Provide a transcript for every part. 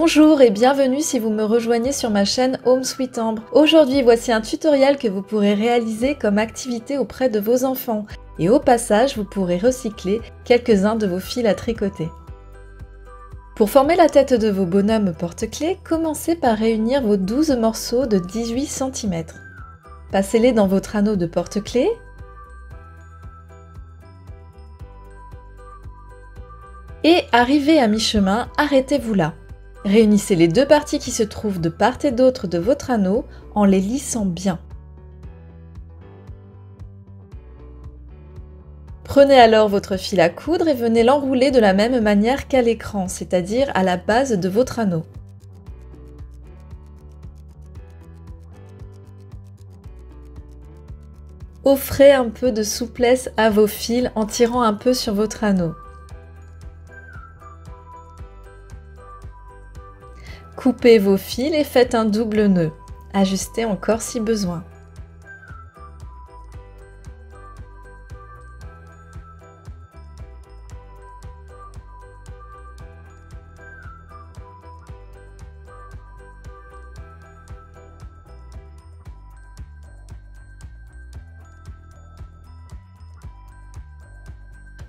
Bonjour et bienvenue si vous me rejoignez sur ma chaîne Home Sweet Ambre. Aujourd'hui, voici un tutoriel que vous pourrez réaliser comme activité auprès de vos enfants. Et au passage, vous pourrez recycler quelques-uns de vos fils à tricoter. Pour former la tête de vos bonhommes porte-clés, commencez par réunir vos 12 morceaux de 18 cm. Passez-les dans votre anneau de porte-clés. Et arrivé à mi-chemin, arrêtez-vous là. Réunissez les deux parties qui se trouvent de part et d'autre de votre anneau en les lissant bien. Prenez alors votre fil à coudre et venez l'enrouler de la même manière qu'à l'écran, c'est-à-dire à la base de votre anneau. Offrez un peu de souplesse à vos fils en tirant un peu sur votre anneau. Coupez vos fils et faites un double nœud. Ajustez encore si besoin.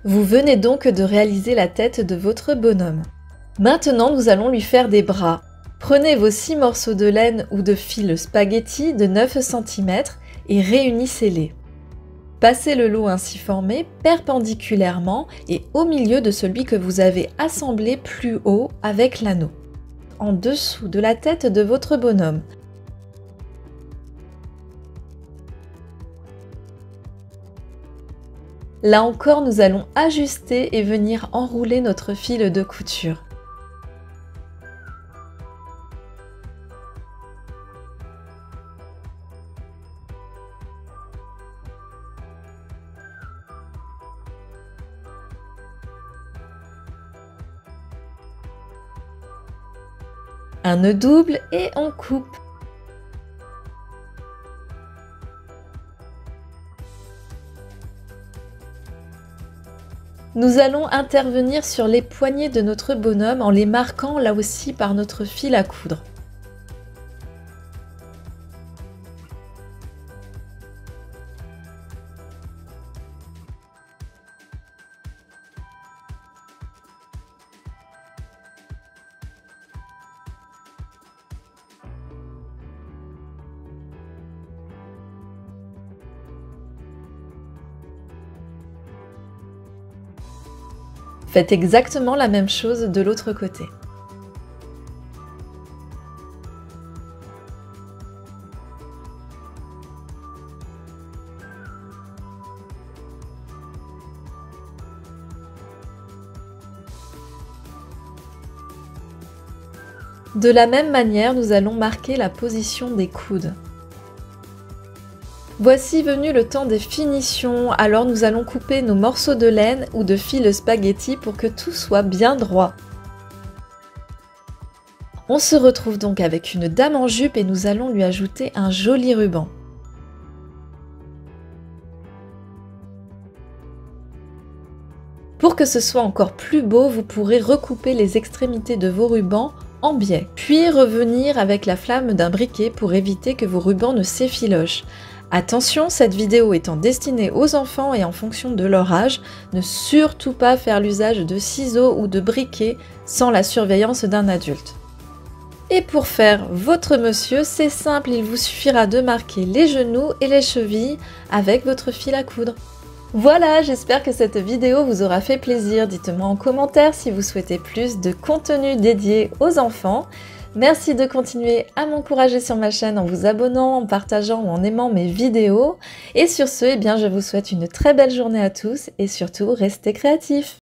Vous venez donc de réaliser la tête de votre bonhomme. Maintenant, nous allons lui faire des bras. Prenez vos 6 morceaux de laine ou de fil spaghetti de 9 cm et réunissez-les. Passez le lot ainsi formé perpendiculairement et au milieu de celui que vous avez assemblé plus haut avec l'anneau, en dessous de la tête de votre bonhomme. Là encore, nous allons ajuster et venir enrouler notre fil de couture. Un nœud double et on coupe. Nous allons intervenir sur les poignets de notre bonhomme en les marquant là aussi par notre fil à coudre. Faites exactement la même chose de l'autre côté. De la même manière, nous allons marquer la position des coudes. Voici venu le temps des finitions, alors nous allons couper nos morceaux de laine ou de fil spaghetti pour que tout soit bien droit. On se retrouve donc avec une dame en jupe et nous allons lui ajouter un joli ruban. Pour que ce soit encore plus beau, vous pourrez recouper les extrémités de vos rubans en biais, puis revenir avec la flamme d'un briquet pour éviter que vos rubans ne s'effilochent. Attention, cette vidéo étant destinée aux enfants et en fonction de leur âge, ne surtout pas faire l'usage de ciseaux ou de briquets sans la surveillance d'un adulte. Et pour faire votre monsieur, c'est simple, il vous suffira de marquer les genoux et les chevilles avec votre fil à coudre. Voilà, j'espère que cette vidéo vous aura fait plaisir. Dites-moi en commentaire si vous souhaitez plus de contenu dédié aux enfants. Merci de continuer à m'encourager sur ma chaîne en vous abonnant, en partageant ou en aimant mes vidéos. Et sur ce, je vous souhaite une très belle journée à tous et surtout, restez créatifs.